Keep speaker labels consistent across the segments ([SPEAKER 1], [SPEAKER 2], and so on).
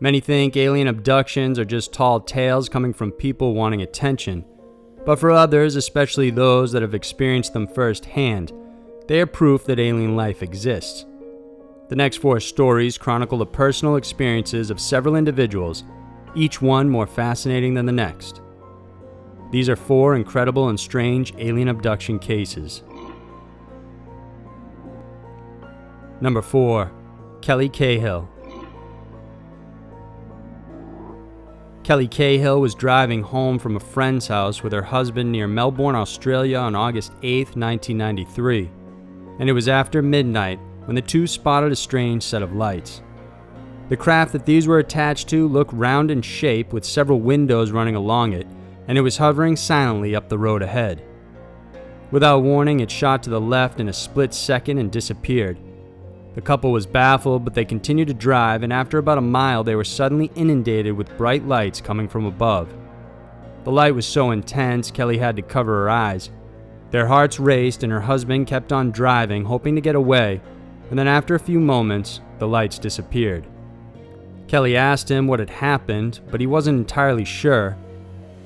[SPEAKER 1] Many think alien abductions are just tall tales coming from people wanting attention, but for others, especially those that have experienced them firsthand, they are proof that alien life exists. The next 4 stories chronicle the personal experiences of several individuals, each one more fascinating than the next. These are 4 incredible and strange alien abduction cases. Number 4. Kelly Cahill. Kelly Cahill was driving home from a friend's house with her husband near Melbourne, Australia on August 8, 1993, and it was after midnight when the two spotted a strange set of lights. The craft that these were attached to looked round in shape with several windows running along it, and it was hovering silently up the road ahead. Without warning, it shot to the left in a split second and disappeared. The couple was baffled, but they continued to drive, and after about a mile, they were suddenly inundated with bright lights coming from above. The light was so intense, Kelly had to cover her eyes. Their hearts raced, and her husband kept on driving, hoping to get away, and then after a few moments, the lights disappeared. Kelly asked him what had happened, but he wasn't entirely sure.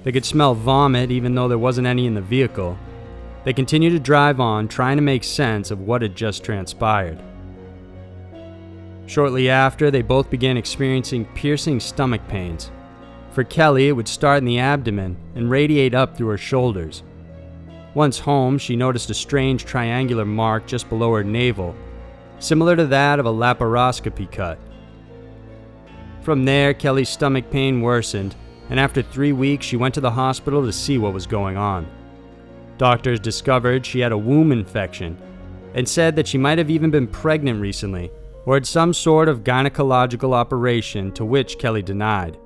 [SPEAKER 1] They could smell vomit even though there wasn't any in the vehicle. They continued to drive on, trying to make sense of what had just transpired. Shortly after, they both began experiencing piercing stomach pains. For Kelly, it would start in the abdomen and radiate up through her shoulders. Once home, she noticed a strange triangular mark just below her navel, similar to that of a laparoscopy cut. From there, Kelly's stomach pain worsened, and after 3 weeks, she went to the hospital to see what was going on. Doctors discovered she had a womb infection and said that she might have even been pregnant recently or had some sort of gynecological operation, to which Kelly denied.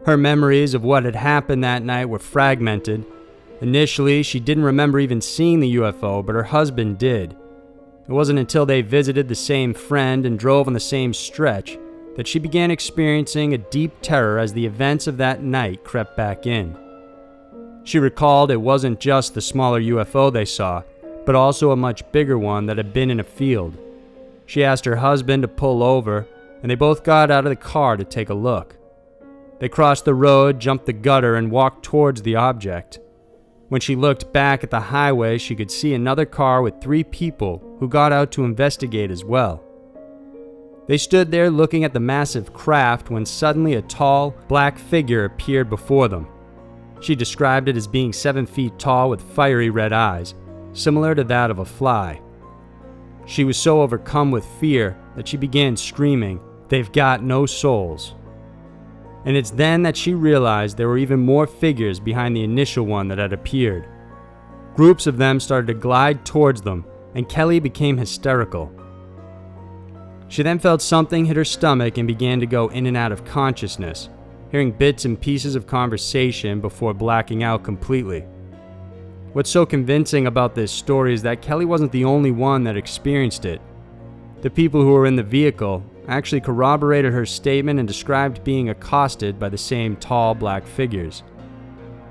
[SPEAKER 1] Her memories of what had happened that night were fragmented. Initially, she didn't remember even seeing the UFO, but her husband did. It wasn't until they visited the same friend and drove on the same stretch that she began experiencing a deep terror as the events of that night crept back in. She recalled it wasn't just the smaller UFO they saw, but also a much bigger one that had been in a field. She asked her husband to pull over, and they both got out of the car to take a look. They crossed the road, jumped the gutter, and walked towards the object. When she looked back at the highway, she could see another car with 3 people who got out to investigate as well. They stood there looking at the massive craft when suddenly a tall, black figure appeared before them. She described it as being 7 feet tall with fiery red eyes, similar to that of a fly. She was so overcome with fear that she began screaming, "They've got no souls." And it's then that she realized there were even more figures behind the initial one that had appeared. Groups of them started to glide towards them, and Kelly became hysterical. She then felt something hit her stomach and began to go in and out of consciousness, hearing bits and pieces of conversation before blacking out completely. What's so convincing about this story is that Kelly wasn't the only one that experienced it. The people who were in the vehicle actually corroborated her statement and described being accosted by the same tall black figures.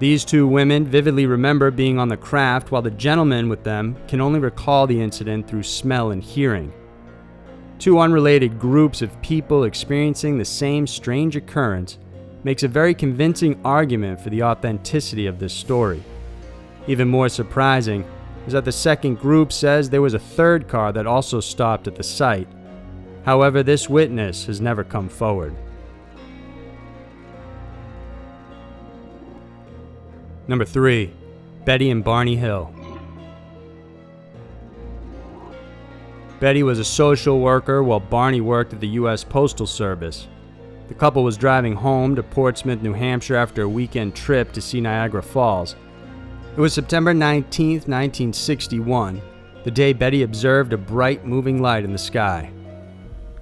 [SPEAKER 1] These 2 women vividly remember being on the craft, while the gentleman with them can only recall the incident through smell and hearing. 2 unrelated groups of people experiencing the same strange occurrence makes a very convincing argument for the authenticity of this story. Even more surprising is that the second group says there was a 3rd car that also stopped at the site. However, this witness has never come forward. Number 3. Betty and Barney Hill. Betty was a social worker while Barney worked at the U.S. Postal Service. The couple was driving home to Portsmouth, New Hampshire after a weekend trip to see Niagara Falls. It was September 19, 1961, the day Betty observed a bright moving light in the sky.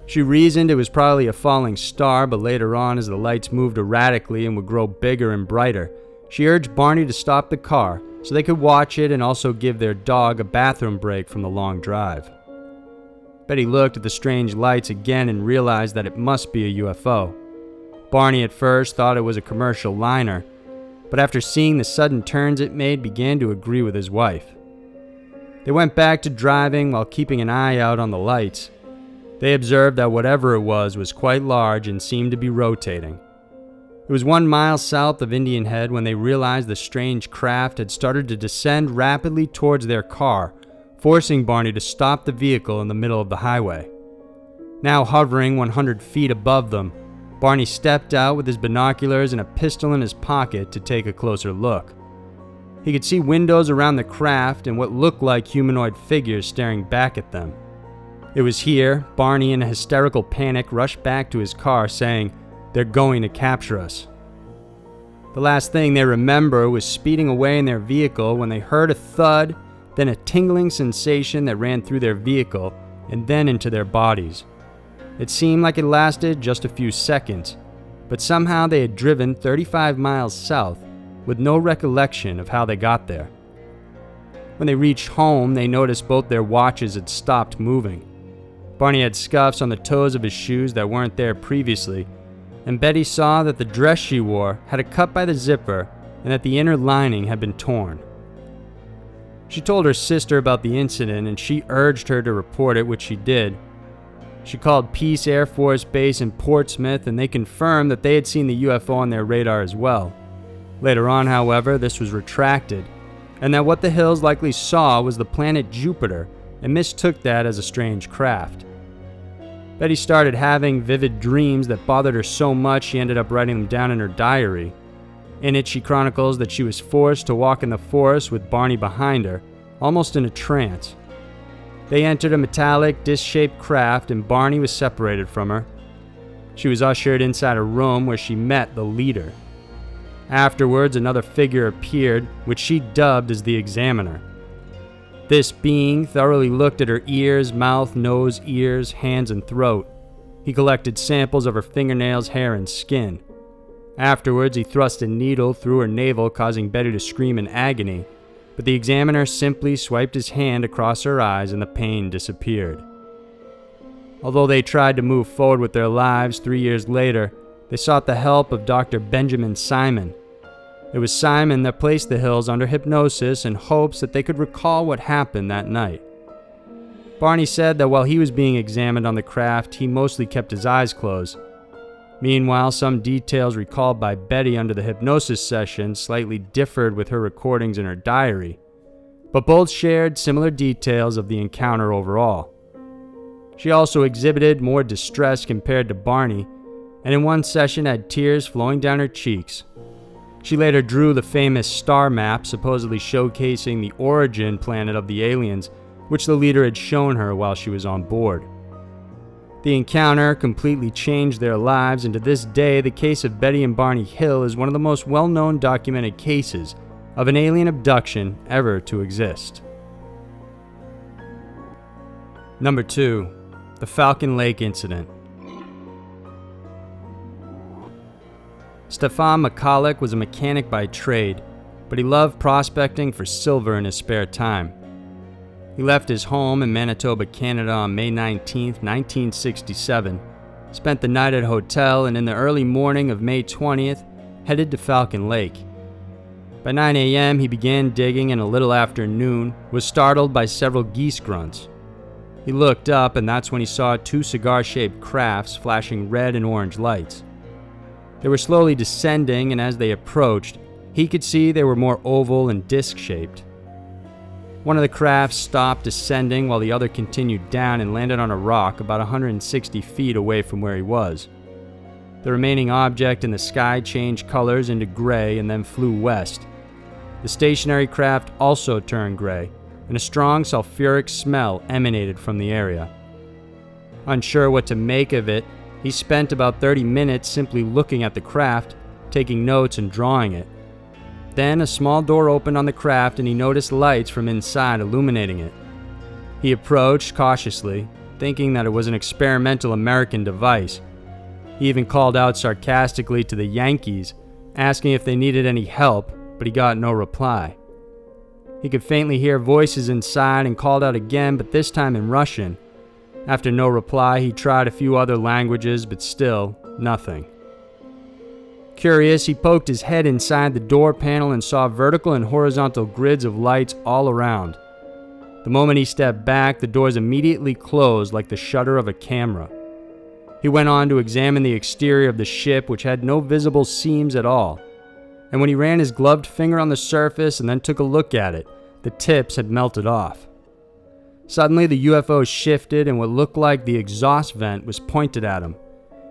[SPEAKER 1] She reasoned it was probably a falling star, but later on, as the lights moved erratically and would grow bigger and brighter, she urged Barney to stop the car so they could watch it and also give their dog a bathroom break from the long drive. Betty looked at the strange lights again and realized that it must be a UFO. Barney at first thought it was a commercial liner, but after seeing the sudden turns it made, began to agree with his wife. They went back to driving while keeping an eye out on the lights. They observed that whatever it was quite large and seemed to be rotating. It was 1 mile south of Indian Head when they realized the strange craft had started to descend rapidly towards their car, forcing Barney to stop the vehicle in the middle of the highway. Now hovering 100 feet above them, Barney stepped out with his binoculars and a pistol in his pocket to take a closer look. He could see windows around the craft and what looked like humanoid figures staring back at them. It was here, Barney in a hysterical panic rushed back to his car saying, "They're going to capture us." The last thing they remember was speeding away in their vehicle when they heard a thud, then a tingling sensation that ran through their vehicle and then into their bodies. It seemed like it lasted just a few seconds, but somehow they had driven 35 miles south with no recollection of how they got there. When they reached home, they noticed both their watches had stopped moving. Barney had scuffs on the toes of his shoes that weren't there previously, and Betty saw that the dress she wore had a cut by the zipper and that the inner lining had been torn. She told her sister about the incident and she urged her to report it, which she did. She called Peace Air Force Base in Portsmouth and they confirmed that they had seen the UFO on their radar as well. Later on, however, this was retracted, and that what the Hills likely saw was the planet Jupiter and mistook that as a strange craft. Betty started having vivid dreams that bothered her so much she ended up writing them down in her diary. In it, she chronicles that she was forced to walk in the forest with Barney behind her, almost in a trance. They entered a metallic, disc-shaped craft and Barney was separated from her. She was ushered inside a room where she met the leader. Afterwards, another figure appeared, which she dubbed as the Examiner. This being thoroughly looked at her ears, mouth, nose, ears, hands, and throat. He collected samples of her fingernails, hair, and skin. Afterwards, he thrust a needle through her navel, causing Betty to scream in agony, but the Examiner simply swiped his hand across her eyes and the pain disappeared. Although they tried to move forward with their lives 3 years later, they sought the help of Dr. Benjamin Simon. It was Simon that placed the Hills under hypnosis in hopes that they could recall what happened that night. Barney said that while he was being examined on the craft, he mostly kept his eyes closed. Meanwhile, some details recalled by Betty under the hypnosis session slightly differed with her recordings in her diary, but both shared similar details of the encounter overall. She also exhibited more distress compared to Barney, and in one session had tears flowing down her cheeks. She later drew the famous star map supposedly showcasing the origin planet of the aliens, which the leader had shown her while she was on board. The encounter completely changed their lives, and to this day, the case of Betty and Barney Hill is one of the most well-known documented cases of an alien abduction ever to exist. Number 2. The Falcon Lake Incident. Stefan McCulloch was a mechanic by trade, but he loved prospecting for silver in his spare time. He left his home in Manitoba, Canada on May 19, 1967, spent the night at a hotel, and in the early morning of May 20th, headed to Falcon Lake. By 9 a.m., he began digging, and a little after noon, was startled by several geese grunts. He looked up, and that's when he saw 2 cigar-shaped crafts flashing red and orange lights. They were slowly descending, and as they approached, he could see they were more oval and disc-shaped. One of the crafts stopped descending while the other continued down and landed on a rock about 160 feet away from where he was. The remaining object in the sky changed colors into gray and then flew west. The stationary craft also turned gray, and a strong sulfuric smell emanated from the area. Unsure what to make of it, he spent about 30 minutes simply looking at the craft, taking notes and drawing it. Then a small door opened on the craft and he noticed lights from inside illuminating it. He approached cautiously, thinking that it was an experimental American device. He even called out sarcastically to the Yankees, asking if they needed any help, but he got no reply. He could faintly hear voices inside and called out again, but this time in Russian. After no reply, he tried a few other languages, but still, nothing. Curious, he poked his head inside the door panel and saw vertical and horizontal grids of lights all around. The moment he stepped back, the doors immediately closed like the shutter of a camera. He went on to examine the exterior of the ship, which had no visible seams at all. And when he ran his gloved finger on the surface and then took a look at it, the tips had melted off. Suddenly, the UFO shifted and what looked like the exhaust vent was pointed at him.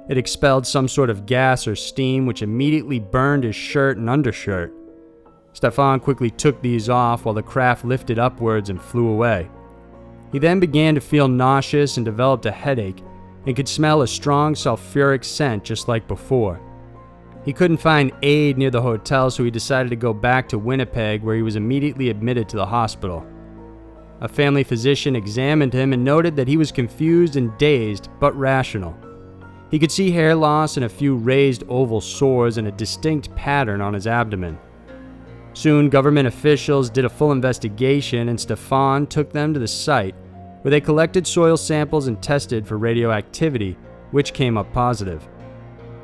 [SPEAKER 1] It expelled some sort of gas or steam, which immediately burned his shirt and undershirt. Stefan quickly took these off while the craft lifted upwards and flew away. He then began to feel nauseous and developed a headache and could smell a strong sulfuric scent just like before. He couldn't find aid near the hotel, so he decided to go back to Winnipeg, where he was immediately admitted to the hospital. A family physician examined him and noted that he was confused and dazed, but rational. He could see hair loss and a few raised oval sores and a distinct pattern on his abdomen. Soon, government officials did a full investigation and Stefan took them to the site, where they collected soil samples and tested for radioactivity, which came up positive.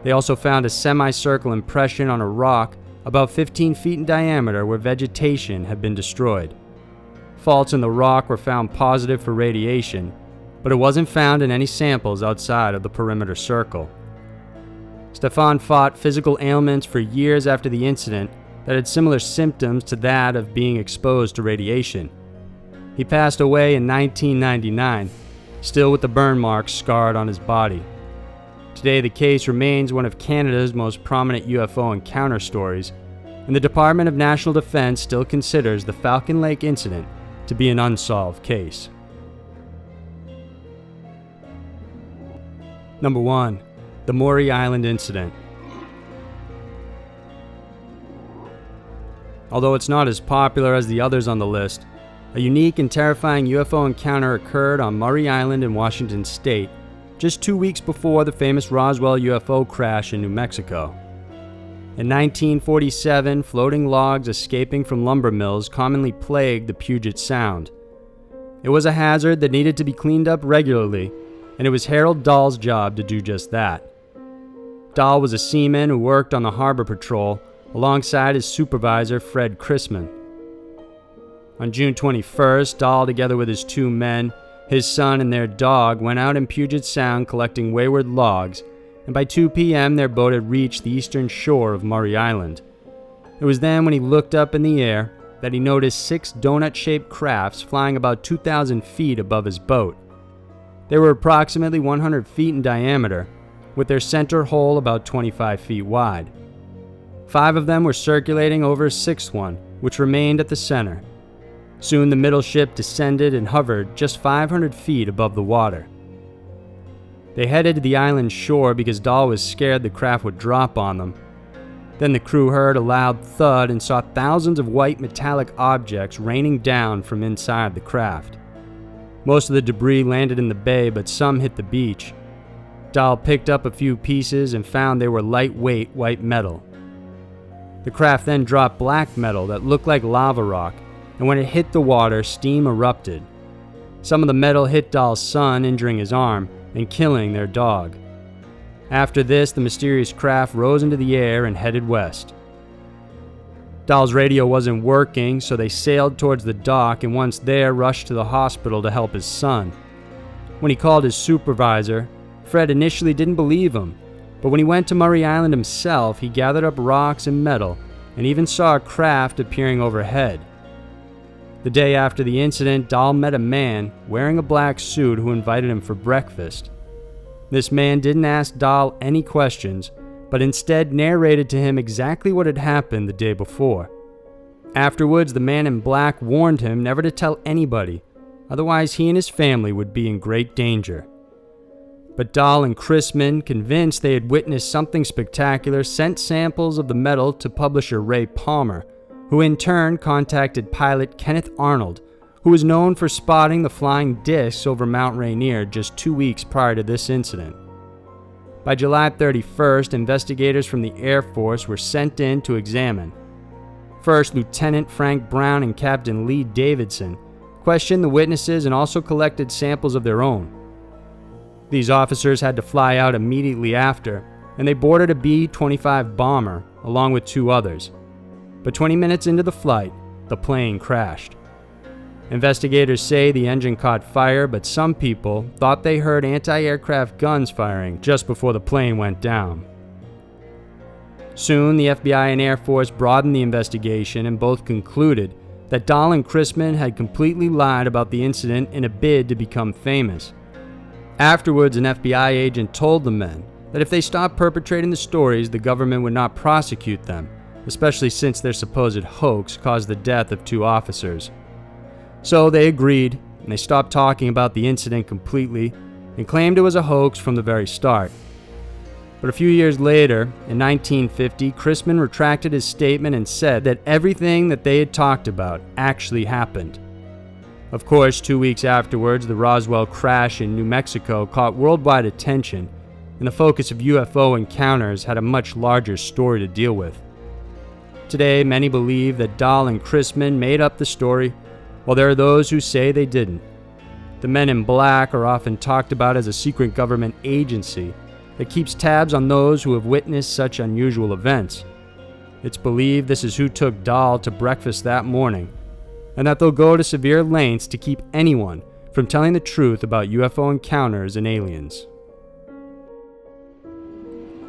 [SPEAKER 1] They also found a semicircle impression on a rock about 15 feet in diameter where vegetation had been destroyed. Faults in the rock were found positive for radiation, but it wasn't found in any samples outside of the perimeter circle. Stefan fought physical ailments for years after the incident that had similar symptoms to that of being exposed to radiation. He passed away in 1999, still with the burn marks scarred on his body. Today, the case remains one of Canada's most prominent UFO encounter stories, and the Department of National Defense still considers the Falcon Lake incident to be an unsolved case. Number 1. The Maury Island Incident. Although it's not as popular as the others on the list, a unique and terrifying UFO encounter occurred on Maury Island in Washington State just 2 weeks before the famous Roswell UFO crash in New Mexico. In 1947, floating logs escaping from lumber mills commonly plagued the Puget Sound. It was a hazard that needed to be cleaned up regularly, and it was Harold Dahl's job to do just that. Dahl was a seaman who worked on the harbor patrol alongside his supervisor, Fred Chrisman. On June 21st, Dahl, together with his 2 men, his son, and their dog, went out in Puget Sound collecting wayward logs, and by 2 p.m. their boat had reached the eastern shore of Maury Island. It was then, when he looked up in the air, that he noticed 6 donut-shaped crafts flying about 2,000 feet above his boat. They were approximately 100 feet in diameter, with their center hole about 25 feet wide. 5 of them were circulating over a 6th one, which remained at the center. Soon the middle ship descended and hovered just 500 feet above the water. They headed to the island shore because Dahl was scared the craft would drop on them. Then the crew heard a loud thud and saw thousands of white metallic objects raining down from inside the craft. Most of the debris landed in the bay, but some hit the beach. Dahl picked up a few pieces and found they were lightweight white metal. The craft then dropped black metal that looked like lava rock, and when it hit the water, steam erupted. Some of the metal hit Dahl's son, injuring his arm and killing their dog. After this, the mysterious craft rose into the air and headed west. Dahl's radio wasn't working, so they sailed towards the dock and once there rushed to the hospital to help his son. When he called his supervisor, Fred initially didn't believe him, but when he went to Maury Island himself, he gathered up rocks and metal and even saw a craft appearing overhead. The day after the incident, Dahl met a man wearing a black suit who invited him for breakfast. This man didn't ask Dahl any questions, but instead narrated to him exactly what had happened the day before. Afterwards, the man in black warned him never to tell anybody, otherwise he and his family would be in great danger. But Dahl and Chrisman, convinced they had witnessed something spectacular, sent samples of the metal to publisher Ray Palmer, who in turn contacted pilot Kenneth Arnold, who was known for spotting the flying discs over Mount Rainier just 2 weeks prior to this incident. By July 31st, investigators from the Air Force were sent in to examine. First, Lieutenant Frank Brown and Captain Lee Davidson questioned the witnesses and also collected samples of their own. These officers had to fly out immediately after, and they boarded a B-25 bomber along with 2 others. But 20 minutes into the flight, the plane crashed. Investigators say the engine caught fire, but some people thought they heard anti-aircraft guns firing just before the plane went down. Soon, the FBI and Air Force broadened the investigation and both concluded that Dahl and Chrisman had completely lied about the incident in a bid to become famous. Afterwards, an FBI agent told the men that if they stopped perpetrating the stories, the government would not prosecute them, especially since their supposed hoax caused the death of 2 officers. So they agreed, and they stopped talking about the incident completely and claimed it was a hoax from the very start. But a few years later, in 1950, Chrisman retracted his statement and said that everything that they had talked about actually happened. Of course, 2 weeks afterwards, the Roswell crash in New Mexico caught worldwide attention, and the focus of UFO encounters had a much larger story to deal with. Today, many believe that Dahl and Chrisman made up the story, while there are those who say they didn't. The Men in Black are often talked about as a secret government agency that keeps tabs on those who have witnessed such unusual events. It's believed this is who took Dahl to breakfast that morning, and that they'll go to severe lengths to keep anyone from telling the truth about UFO encounters and aliens.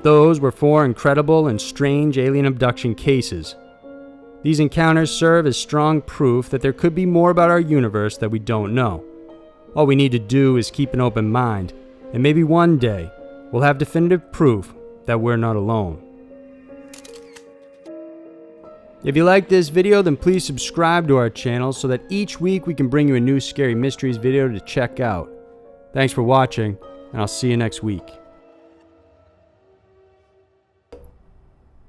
[SPEAKER 1] Those were 4 incredible and strange alien abduction cases. These encounters serve as strong proof that there could be more about our universe that we don't know. All we need to do is keep an open mind, and maybe one day, we'll have definitive proof that we're not alone. If you like this video, then please subscribe to our channel so that each week we can bring you a new Scary Mysteries video to check out. Thanks for watching, and I'll see you next week.